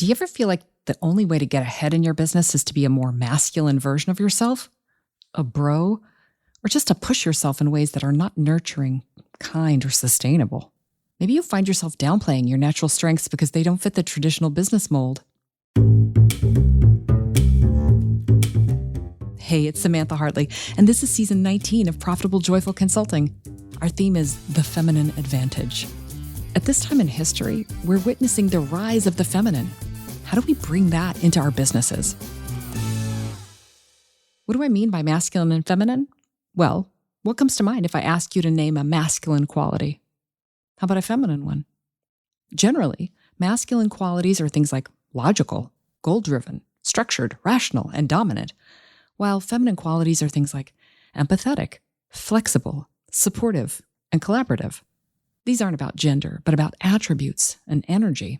Do you ever feel like the only way to get ahead in your business is to be a more masculine version of yourself? A bro? Or just to push yourself in ways that are not nurturing, kind, or sustainable? Maybe you find yourself downplaying your natural strengths because they don't fit the traditional business mold. Hey, it's Samantha Hartley, and this is season 19 of Profitable Joyful Consulting. Our theme is the feminine advantage. At this time in history, we're witnessing the rise of the feminine. How do we bring that into our businesses? What do I mean by masculine and feminine? Well, what comes to mind if I ask you to name a masculine quality? How about a feminine one? Generally, masculine qualities are things like logical, goal-driven, structured, rational, and dominant, while feminine qualities are things like empathetic, flexible, supportive, and collaborative. These aren't about gender, but about attributes and energy.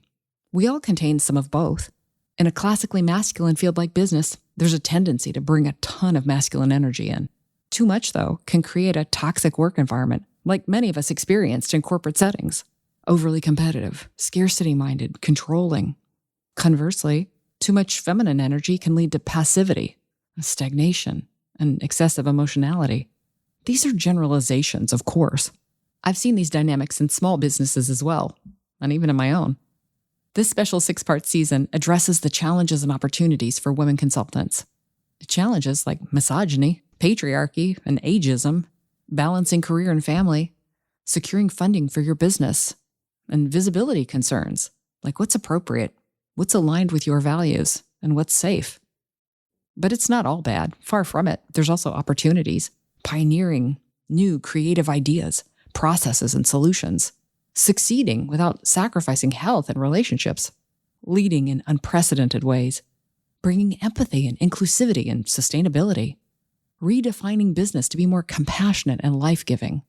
We all contain some of both. In a classically masculine field like business, there's a tendency to bring a ton of masculine energy in. Too much, though, can create a toxic work environment, like many of us experienced in corporate settings. Overly competitive, scarcity-minded, controlling. Conversely, too much feminine energy can lead to passivity, stagnation, and excessive emotionality. These are generalizations, of course. I've seen these dynamics in small businesses as well, and even in my own. This special 6-part season addresses the challenges and opportunities for women consultants. Challenges like misogyny, patriarchy, and ageism, balancing career and family, securing funding for your business, and visibility concerns, like what's appropriate, what's aligned with your values, and what's safe. But it's not all bad. Far from it. There's also opportunities, pioneering new creative ideas, processes, and solutions, succeeding without sacrificing health and relationships, leading in unprecedented ways, bringing empathy and inclusivity and sustainability, redefining business to be more compassionate and life-giving.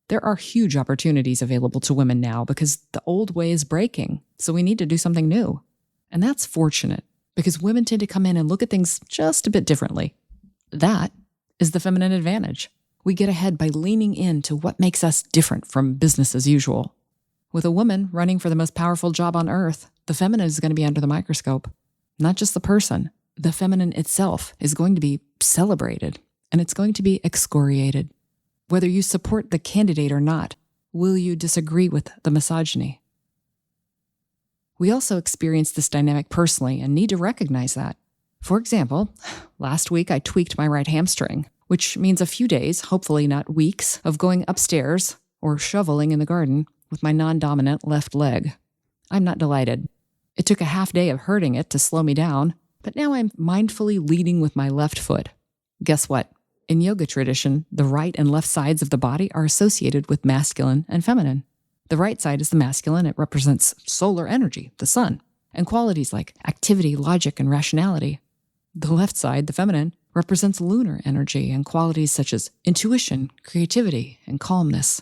There are huge opportunities available to women now because the old way is breaking, so we need to do something new. And that's fortunate because women tend to come in and look at things just a bit differently. That is the feminine advantage. We get ahead by leaning into what makes us different from business as usual. With a woman running for the most powerful job on earth, the feminine is going to be under the microscope. Not just the person. The feminine itself is going to be celebrated, and it's going to be excoriated. Whether you support the candidate or not, will you disagree with the misogyny? We also experience this dynamic personally and need to recognize that. For example, last week I tweaked my right hamstring, which means a few days, hopefully not weeks, of going upstairs or shoveling in the garden with my non-dominant left leg. I'm not delighted. It took a half day of hurting it to slow me down, but now I'm mindfully leading with my left foot. Guess what? In yoga tradition, the right and left sides of the body are associated with masculine and feminine. The right side is the masculine. It represents solar energy, the sun, and qualities like activity, logic, and rationality. The left side, the feminine, represents lunar energy and qualities such as intuition, creativity, and calmness.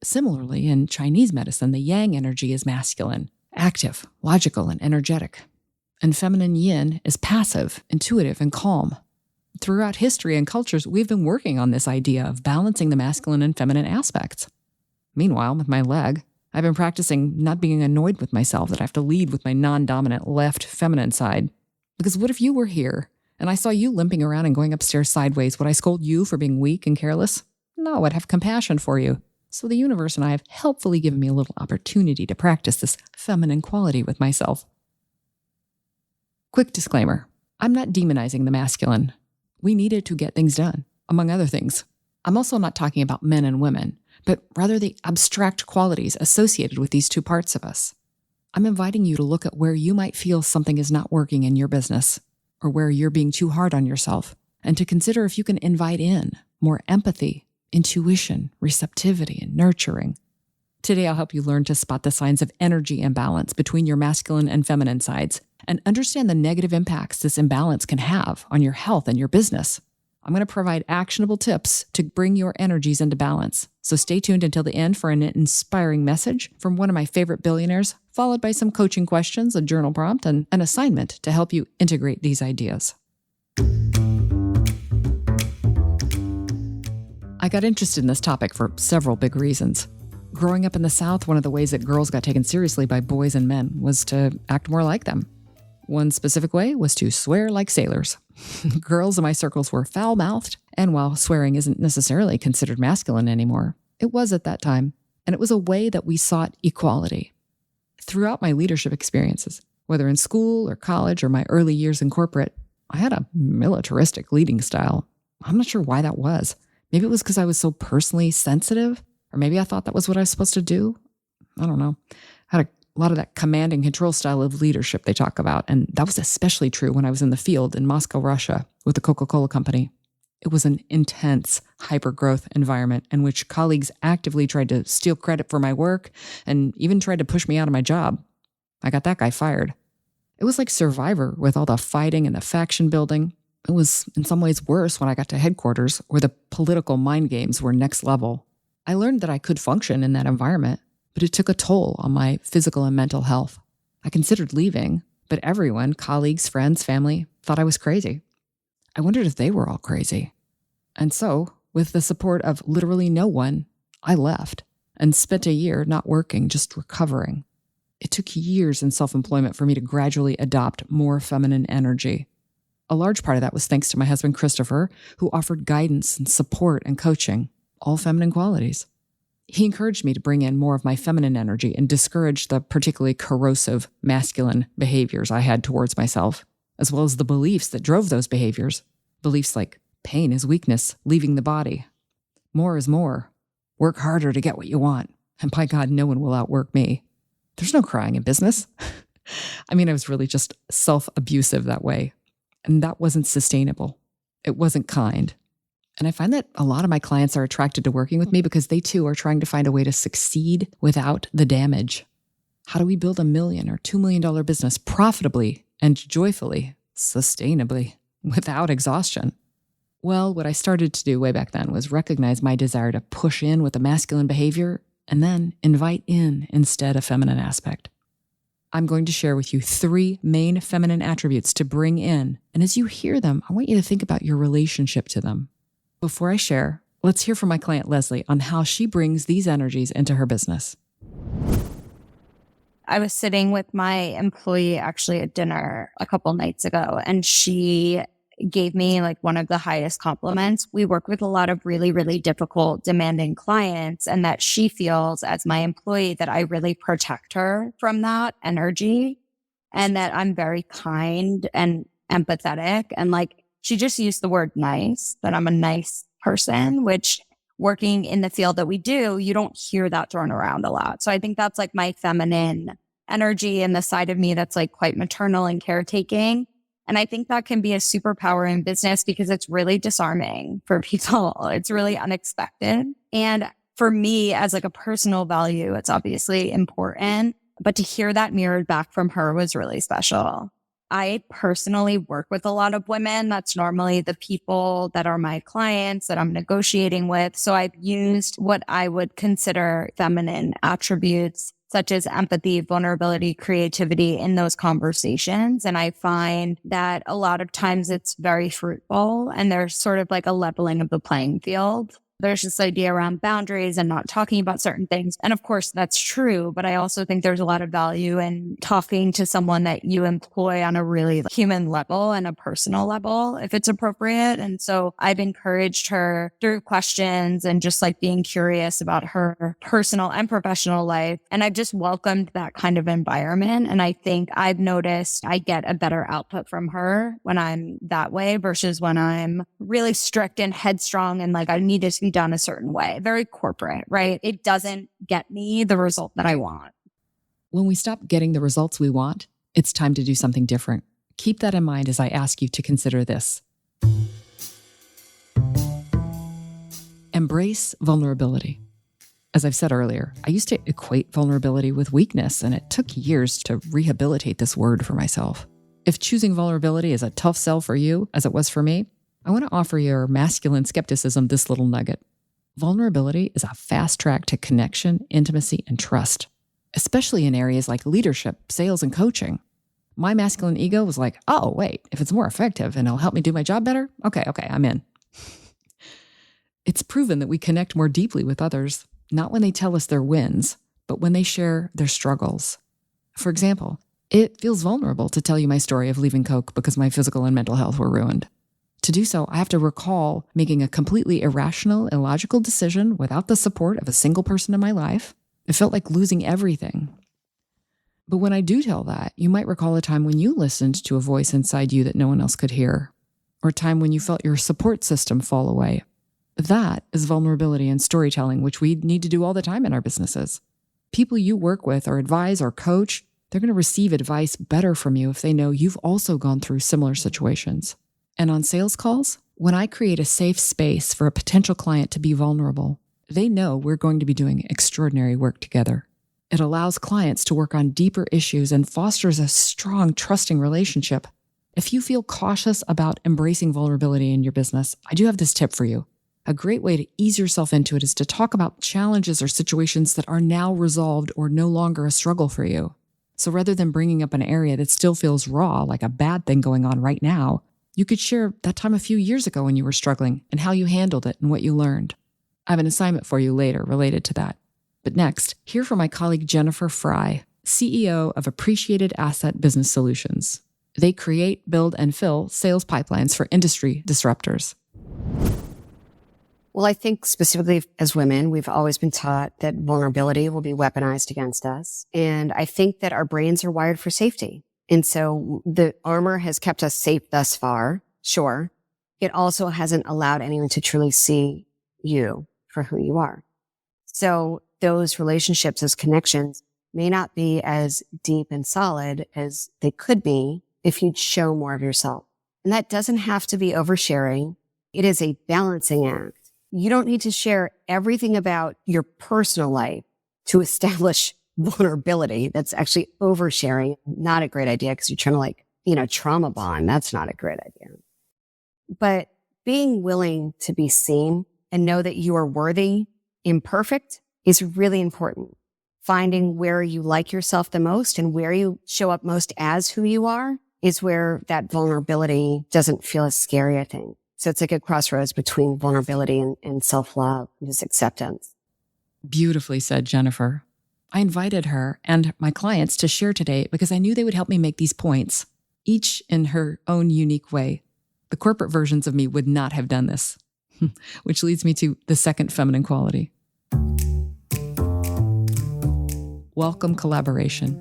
Similarly, in Chinese medicine, the yang energy is masculine, active, logical, and energetic. And feminine yin is passive, intuitive, and calm. Throughout history and cultures, we've been working on this idea of balancing the masculine and feminine aspects. Meanwhile, with my leg, I've been practicing not being annoyed with myself that I have to lead with my non-dominant left feminine side. Because what if you were here and I saw you limping around and going upstairs sideways? Would I scold you for being weak and careless? No, I'd have compassion for you. So the universe and I have helpfully given me a little opportunity to practice this feminine quality with myself. Quick disclaimer. I'm not demonizing the masculine. We need it to get things done, among other things. I'm also not talking about men and women, but rather the abstract qualities associated with these two parts of us. I'm inviting you to look at where you might feel something is not working in your business, or where you're being too hard on yourself, and to consider if you can invite in more empathy, intuition, receptivity, and nurturing. Today, I'll help you learn to spot the signs of energy imbalance between your masculine and feminine sides and understand the negative impacts this imbalance can have on your health and your business. I'm going to provide actionable tips to bring your energies into balance. So stay tuned until the end for an inspiring message from one of my favorite billionaires, followed by some coaching questions, a journal prompt, and an assignment to help you integrate these ideas. I got interested in this topic for several big reasons. Growing up in the South, one of the ways that girls got taken seriously by boys and men was to act more like them. One specific way was to swear like sailors. Girls in my circles were foul-mouthed, and while swearing isn't necessarily considered masculine anymore, it was at that time, and it was a way that we sought equality. Throughout my leadership experiences, whether in school or college or my early years in corporate, I had a militaristic leading style. I'm not sure why that was. Maybe it was because I was so personally sensitive, or maybe I thought that was what I was supposed to do. I don't know. I had a lot of that command and control style of leadership they talk about, and that was especially true when I was in the field in Moscow, Russia, with the Coca-Cola Company. It was an intense hyper-growth environment in which colleagues actively tried to steal credit for my work and even tried to push me out of my job. I got that guy fired. It was like Survivor with all the fighting and the faction building. It was in some ways worse when I got to headquarters, where the political mind games were next level. I learned that I could function in that environment, but it took a toll on my physical and mental health. I considered leaving, but everyone, colleagues, friends, family, thought I was crazy. I wondered if they were all crazy. And so, with the support of literally no one, I left and spent a year not working, just recovering. It took years in self-employment for me to gradually adopt more feminine energy. A large part of that was thanks to my husband, Christopher, who offered guidance and support and coaching, all feminine qualities. He encouraged me to bring in more of my feminine energy and discourage the particularly corrosive masculine behaviors I had towards myself, as well as the beliefs that drove those behaviors. Beliefs like pain is weakness, leaving the body. More is more. Work harder to get what you want. And by God, no one will outwork me. There's no crying in business. I was really just self-abusive that way. And that wasn't sustainable. It wasn't kind. And I find that a lot of my clients are attracted to working with me because they too are trying to find a way to succeed without the damage. How do we build $1 million or $2 million business profitably and joyfully, sustainably, without exhaustion? Well, what I started to do way back then was recognize my desire to push in with a masculine behavior and then invite in instead a feminine aspect. I'm going to share with you 3 main feminine attributes to bring in. And as you hear them, I want you to think about your relationship to them. Before I share, let's hear from my client Leslie on how she brings these energies into her business. I was sitting with my employee actually at dinner a couple nights ago, and she gave me one of the highest compliments. We work with a lot of really, really difficult, demanding clients, and that she feels as my employee that I really protect her from that energy and that I'm very kind and empathetic. And she just used the word nice, that I'm a nice person, which working in the field that we do, you don't hear that thrown around a lot. So I think that's my feminine energy and the side of me that's quite maternal and caretaking. And I think that can be a superpower in business because it's really disarming for people. It's really unexpected. And for me, as a personal value, it's obviously important. But to hear that mirrored back from her was really special. I personally work with a lot of women. That's normally the people that are my clients that I'm negotiating with. So I've used what I would consider feminine attributes such as empathy, vulnerability, creativity in those conversations. And I find that a lot of times it's very fruitful and there's sort of a leveling of the playing field. There's this idea around boundaries and not talking about certain things. And of course, that's true. But I also think there's a lot of value in talking to someone that you employ on a really human level and a personal level, if it's appropriate. And so I've encouraged her through questions and just being curious about her personal and professional life. And I've just welcomed that kind of environment. And I think I've noticed I get a better output from her when I'm that way versus when I'm really strict and headstrong and I need it to be done a certain way, very corporate, right? It doesn't get me the result that I want. When we stop getting the results we want, it's time to do something different. Keep that in mind as I ask you to consider this. Embrace vulnerability. As I've said earlier, I used to equate vulnerability with weakness, and it took years to rehabilitate this word for myself. If choosing vulnerability is a tough sell for you, as it was for me, I want to offer your masculine skepticism this little nugget. Vulnerability is a fast track to connection, intimacy, and trust, especially in areas like leadership, sales, and coaching. My masculine ego was oh, wait, if it's more effective and it'll help me do my job better, okay, I'm in. It's proven that we connect more deeply with others, not when they tell us their wins, but when they share their struggles. For example, It feels vulnerable to tell you my story of leaving Coke because my physical and mental health were ruined. To do so, I have to recall making a completely irrational, illogical decision without the support of a single person in my life. It felt like losing everything. But when I do tell that, you might recall a time when you listened to a voice inside you that no one else could hear, or a time when you felt your support system fall away. That is vulnerability and storytelling, which we need to do all the time in our businesses. People you work with or advise or coach, they're going to receive advice better from you if they know you've also gone through similar situations. And on sales calls, when I create a safe space for a potential client to be vulnerable, they know we're going to be doing extraordinary work together. It allows clients to work on deeper issues and fosters a strong, trusting relationship. If you feel cautious about embracing vulnerability in your business, I do have this tip for you. A great way to ease yourself into it is to talk about challenges or situations that are now resolved or no longer a struggle for you. So rather than bringing up an area that still feels raw, like a bad thing going on right now, you could share that time a few years ago when you were struggling and how you handled it and what you learned. I have an assignment for you later related to that. But next, hear from my colleague Jennifer Fry, CEO of Appreciated Asset Business Solutions. They create, build, and fill sales pipelines for industry disruptors. Well, I think specifically as women, we've always been taught that vulnerability will be weaponized against us. And I think that our brains are wired for safety. And so the armor has kept us safe thus far. Sure. It also hasn't allowed anyone to truly see you for who you are. So those relationships, those connections may not be as deep and solid as they could be if you'd show more of yourself. And that doesn't have to be oversharing. It is a balancing act. You don't need to share everything about your personal life to establish vulnerability. That's actually oversharing. Not a great idea because you're trying to trauma bond. That's not a great idea. But being willing to be seen and know that you are worthy, imperfect, is really important. Finding where you like yourself the most and where you show up most as who you are is where that vulnerability doesn't feel as scary, I think. So it's like a crossroads between vulnerability and self-love and just acceptance. Beautifully said, Jennifer. I invited her and my clients to share today because I knew they would help me make these points, each in her own unique way. The corporate versions of me would not have done this, which leads me to the second feminine quality. Welcome collaboration.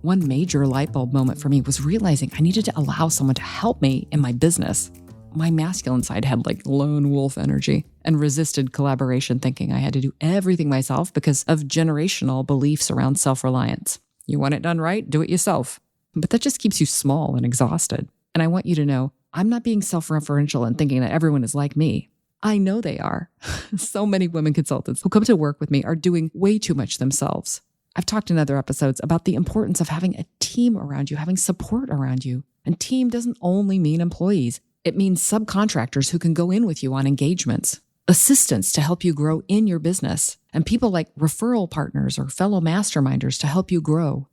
One major light bulb moment for me was realizing I needed to allow someone to help me in my business. My masculine side had lone wolf energy and resisted collaboration, thinking I had to do everything myself because of generational beliefs around self-reliance. You want it done right, do it yourself. But that just keeps you small and exhausted. And I want you to know, I'm not being self-referential and thinking that everyone is like me. I know they are. So many women consultants who come to work with me are doing way too much themselves. I've talked in other episodes about the importance of having a team around you, having support around you. And team doesn't only mean employees. It means subcontractors who can go in with you on engagements, assistants to help you grow in your business, and people like referral partners or fellow masterminders to help you grow.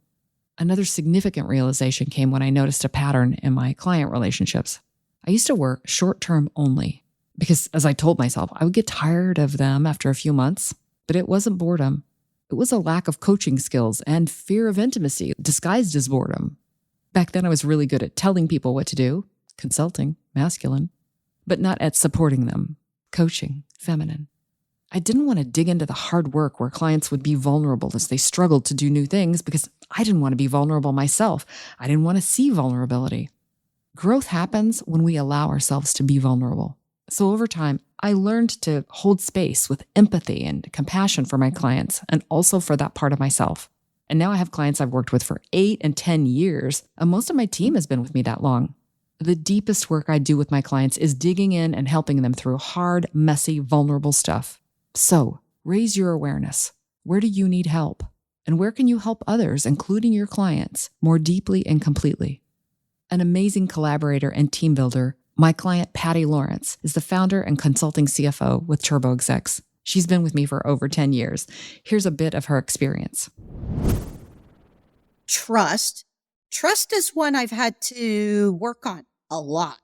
Another significant realization came when I noticed a pattern in my client relationships. I used to work short-term only because, as I told myself, I would get tired of them after a few months, but it wasn't boredom. It was a lack of coaching skills and fear of intimacy disguised as boredom. Back then, I was really good at telling people what to do, consulting, masculine, but not at supporting them, coaching, feminine. I didn't want to dig into the hard work where clients would be vulnerable as they struggled to do new things because I didn't want to be vulnerable myself. I didn't want to see vulnerability. Growth happens when we allow ourselves to be vulnerable. So over time, I learned to hold space with empathy and compassion for my clients and also for that part of myself. And now I have clients I've worked with for 8 and 10 years, and most of my team has been with me that long. The deepest work I do with my clients is digging in and helping them through hard, messy, vulnerable stuff. So, raise your awareness. Where do you need help? And where can you help others, including your clients, more deeply and completely? An amazing collaborator and team builder, my client Patty Lawrence is the founder and consulting CFO with Turbo Execs. She's been with me for over 10 years. Here's a bit of her experience. Trust. Trust is one I've had to work on a lot.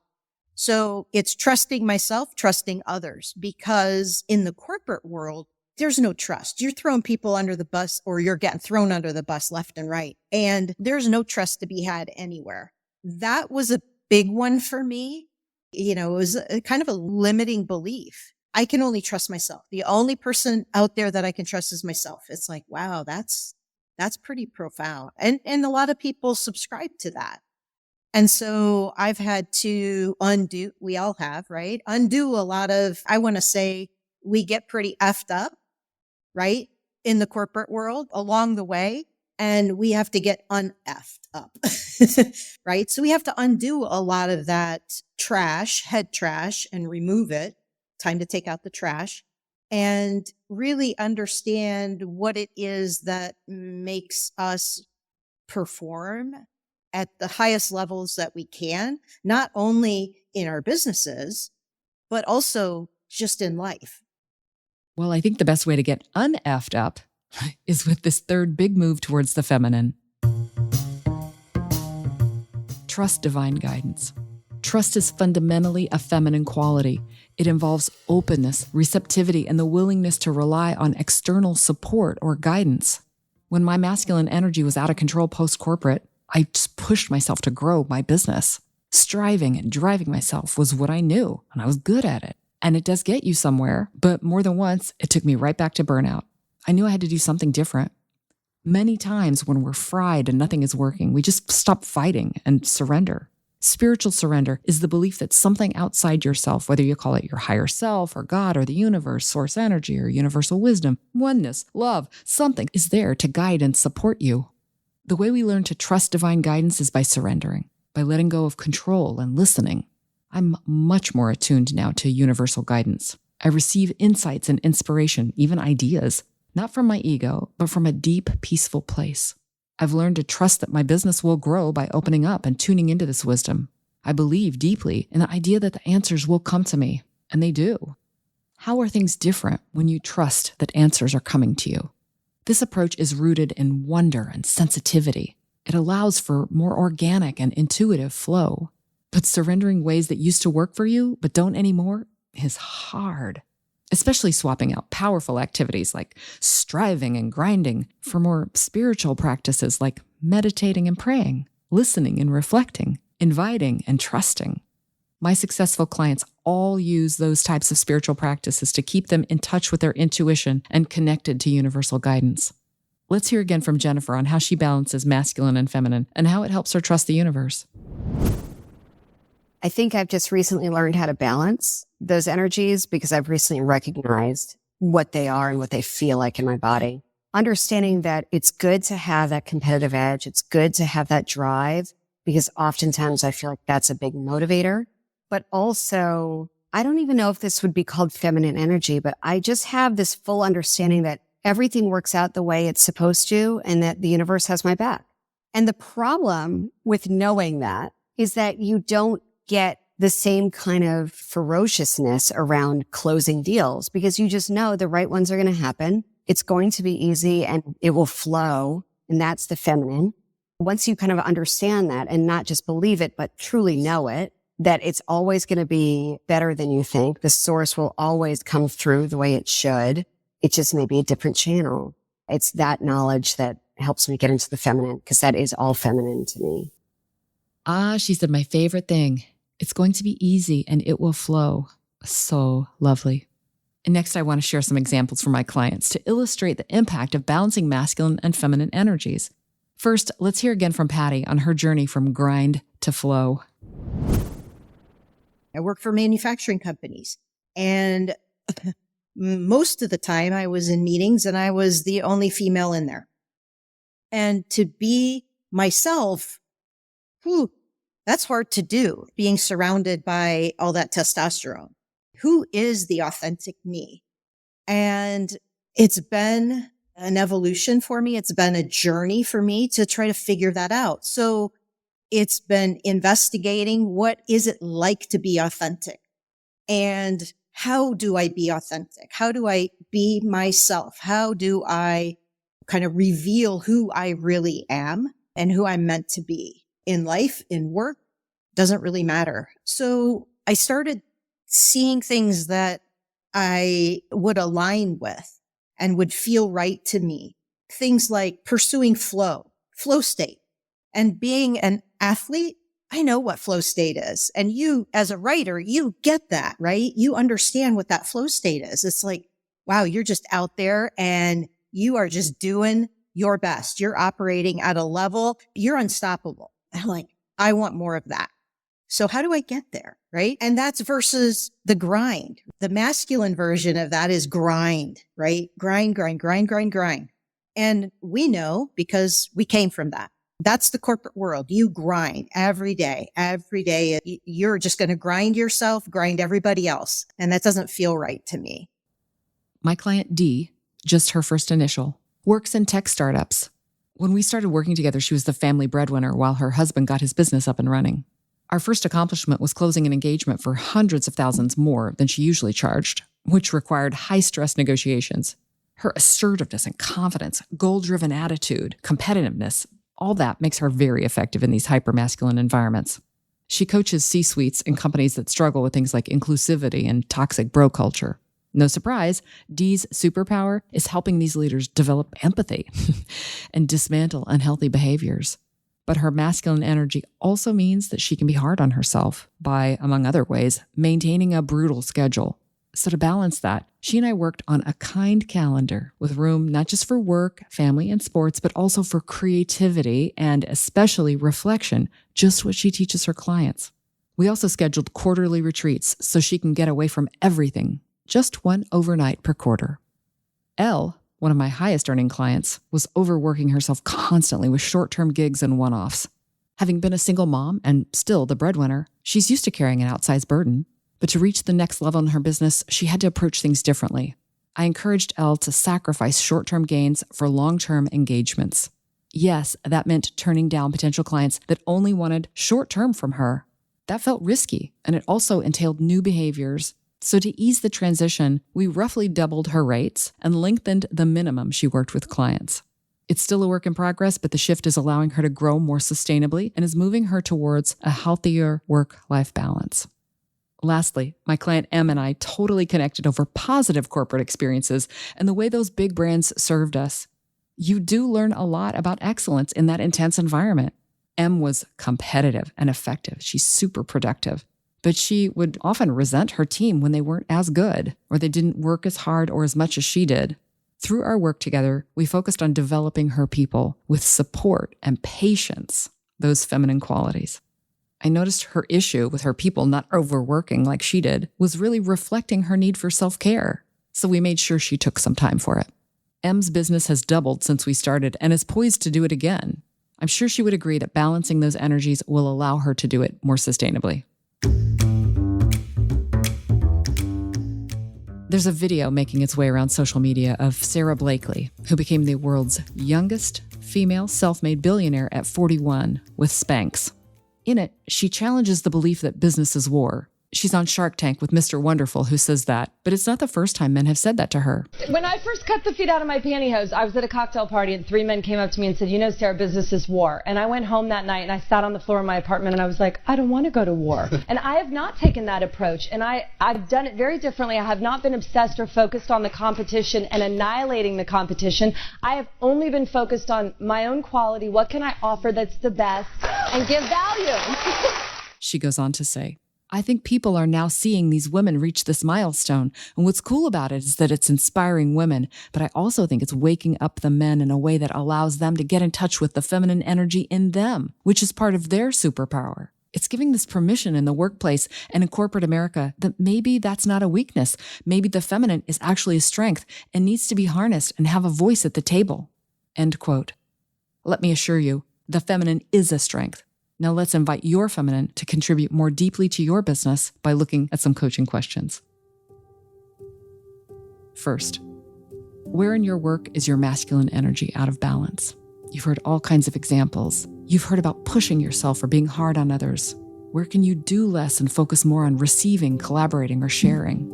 So it's trusting myself, trusting others, because in the corporate world, there's no trust. You're throwing people under the bus, or you're getting thrown under the bus left and right. And there's no trust to be had anywhere. That was a big one for me. It was a kind of a limiting belief. I can only trust myself. The only person out there that I can trust is myself. It's like, wow, that's pretty profound. And a lot of people subscribe to that. And so I've had to undo, we all have, right? Undo a lot of, I want to say we get pretty effed up, right? In the corporate world along the way. And we have to get un-effed up, right? So we have to undo a lot of that trash, head trash, and remove it. Time to take out the trash and really understand what it is that makes us perform at the highest levels that we can, not only in our businesses, but also just in life. Well, I think the best way to get un-effed up is with this third big move towards the feminine. Trust divine guidance. Trust is fundamentally a feminine quality. It involves openness, receptivity, and the willingness to rely on external support or guidance. When my masculine energy was out of control post-corporate, I just pushed myself to grow my business. Striving and driving myself was what I knew, and I was good at it. And it does get you somewhere, but more than once, it took me right back to burnout. I knew I had to do something different. Many times when we're fried and nothing is working, we just stop fighting and surrender. Spiritual surrender is the belief that something outside yourself, whether you call it your higher self or God or the universe, source energy or universal wisdom, oneness, love, something is there to guide and support you. The way we learn to trust divine guidance is by surrendering, by letting go of control and listening. I'm much more attuned now to universal guidance. I receive insights and inspiration, even ideas, not from my ego, but from a deep, peaceful place. I've learned to trust that my business will grow by opening up and tuning into this wisdom. I believe deeply in the idea that the answers will come to me, and they do. How are things different when you trust that answers are coming to you? This approach is rooted in wonder and sensitivity. It allows for more organic and intuitive flow. But surrendering ways that used to work for you but don't anymore is hard, especially swapping out powerful activities like striving and grinding for more spiritual practices like meditating and praying, listening and reflecting, inviting and trusting. My successful clients all use those types of spiritual practices to keep them in touch with their intuition and connected to universal guidance. Let's hear again from Jennifer on how she balances masculine and feminine and how it helps her trust the universe. I think I've just recently learned how to balance those energies because I've recently recognized what they are and what they feel like in my body. Understanding that it's good to have that competitive edge. It's good to have that drive because oftentimes I feel like that's a big motivator. But also, I don't even know if this would be called feminine energy, but I just have this full understanding that everything works out the way it's supposed to and that the universe has my back. And the problem with knowing that is that you don't get the same kind of ferociousness around closing deals because you just know the right ones are going to happen. It's going to be easy and it will flow. And that's the feminine. Once you kind of understand that and not just believe it, but truly know it, that it's always going to be better than you think. The source will always come through the way it should. It just may be a different channel. It's that knowledge that helps me get into the feminine because that is all feminine to me. She said my favorite thing. It's going to be easy and it will flow. So lovely. And next, I want to share some examples from my clients to illustrate the impact of balancing masculine and feminine energies. First, let's hear again from Patty on her journey from grind to flow. I work for manufacturing companies, and most of the time I was in meetings and I was the only female in there. And to be myself, that's hard to do, being surrounded by all that testosterone. Who is the authentic me? And it's been an evolution for me. It's been a journey for me to try to figure that out. So it's been investigating what is it like to be authentic? And how do I be authentic? How do I be myself? How do I kind of reveal who I really am and who I'm meant to be in life, in work? Doesn't really matter. So I started seeing things that I would align with. and would feel right to me. Things like pursuing flow state. And being an athlete, I know what flow state is. And you, as a writer, you get that, right? You understand what that flow state is. It's like, wow, you're just out there and you are just doing your best. You're operating at a level, you're unstoppable. I'm like, I want more of that. So how do I get there? Right. And that's versus the grind. The masculine version of that is grind, right? Grind. And we know because we came from that. That's the corporate world. You grind every day. You're just going to grind yourself, grind everybody else. And that doesn't feel right to me. My client D, just her first initial, works in tech startups. When we started working together, she was the family breadwinner while her husband got his business up and running. Our first accomplishment was closing an engagement for hundreds of thousands more than she usually charged, which required high-stress negotiations. Her assertiveness and confidence, goal-driven attitude, competitiveness, all that makes her very effective in these hyper-masculine environments. She coaches C-suites in companies that struggle with things like inclusivity and toxic bro culture. No surprise, Dee's superpower is helping these leaders develop empathy and dismantle unhealthy behaviors. But her masculine energy also means that she can be hard on herself by, among other ways, maintaining a brutal schedule. So to balance that, she and I worked on a kind calendar with room not just for work, family, and sports, but also for creativity and especially reflection, just what she teaches her clients. We also scheduled quarterly retreats so she can get away from everything, just one overnight per quarter. Elle, one of my highest earning clients, was overworking herself constantly with short-term gigs and one-offs. Having been a single mom and still the breadwinner, she's used to carrying an outsized burden. But to reach the next level in her business, she had to approach things differently. I encouraged Elle to sacrifice short-term gains for long-term engagements. Yes, that meant turning down potential clients that only wanted short-term from her. That felt risky, and it also entailed new behaviors. So to ease the transition, we roughly doubled her rates and lengthened the minimum she worked with clients. It's still a work in progress, but the shift is allowing her to grow more sustainably and is moving her towards a healthier work-life balance. Lastly, my client M and I totally connected over positive corporate experiences and the way those big brands served us. You do learn a lot about excellence in that intense environment. M was competitive and effective. She's super productive. But she would often resent her team when they weren't as good, or they didn't work as hard or as much as she did. Through our work together, we focused on developing her people with support and patience, those feminine qualities. I noticed her issue with her people not overworking like she did was really reflecting her need for self-care. So we made sure she took some time for it. M's business has doubled since we started and is poised to do it again. I'm sure she would agree that balancing those energies will allow her to do it more sustainably. There's a video making its way around social media of Sarah Blakely, who became the world's youngest female self-made billionaire at 41 with Spanx. In it, she challenges the belief that business is war. She's on Shark Tank with Mr. Wonderful, who says that, but it's not the first time men have said that to her. When I first cut the feet out of my pantyhose, I was at a cocktail party and 3 men came up to me and said, "You know, Sarah, business is war." And I went home that night and I sat on the floor of my apartment and I was like, I don't want to go to war. And I have not taken that approach, and I've done it very differently. I have not been obsessed or focused on the competition and annihilating the competition. I have only been focused on my own quality. What can I offer that's the best and give value? She goes on to say, I think people are now seeing these women reach this milestone. And what's cool about it is that it's inspiring women, but I also think it's waking up the men in a way that allows them to get in touch with the feminine energy in them, which is part of their superpower. It's giving this permission in the workplace and in corporate America that maybe that's not a weakness. Maybe the feminine is actually a strength and needs to be harnessed and have a voice at the table. End quote. Let me assure you, the feminine is a strength. Now let's invite your feminine to contribute more deeply to your business by looking at some coaching questions. First, where in your work is your masculine energy out of balance? You've heard all kinds of examples. You've heard about pushing yourself or being hard on others. Where can you do less and focus more on receiving, collaborating, or sharing?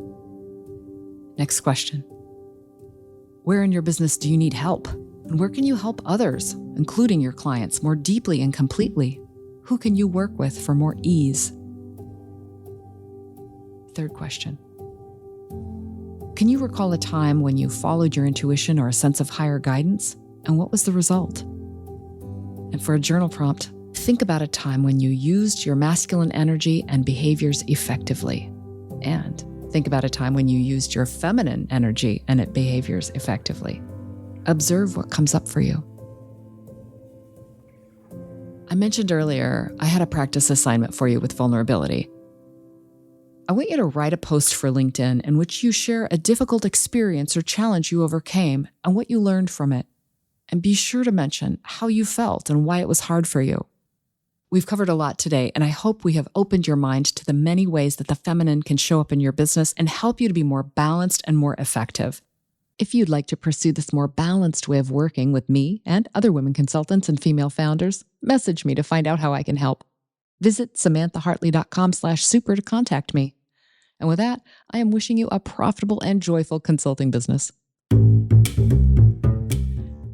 Next question. Where in your business do you need help? And where can you help others, including your clients, more deeply and completely? Who can you work with for more ease? Third question. Can you recall a time when you followed your intuition or a sense of higher guidance? And what was the result? And for a journal prompt, think about a time when you used your masculine energy and behaviors effectively. And think about a time when you used your feminine energy and behaviors effectively. Observe what comes up for you. I mentioned earlier, I had a practice assignment for you with vulnerability. I want you to write a post for LinkedIn in which you share a difficult experience or challenge you overcame and what you learned from it. And be sure to mention how you felt and why it was hard for you. We've covered a lot today, and I hope we have opened your mind to the many ways that the feminine can show up in your business and help you to be more balanced and more effective. If you'd like to pursue this more balanced way of working with me and other women consultants and female founders, message me to find out how I can help. Visit SamanthaHartley.com/super to contact me. And with that, I am wishing you a profitable and joyful consulting business.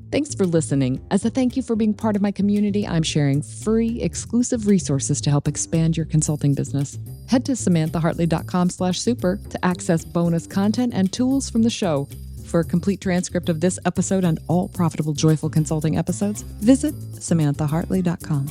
Thanks for listening. As a thank you for being part of my community, I'm sharing free, exclusive resources to help expand your consulting business. Head to SamanthaHartley.com/super to access bonus content and tools from the show. For a complete transcript of this episode and all profitable, joyful consulting episodes, visit SamanthaHartley.com.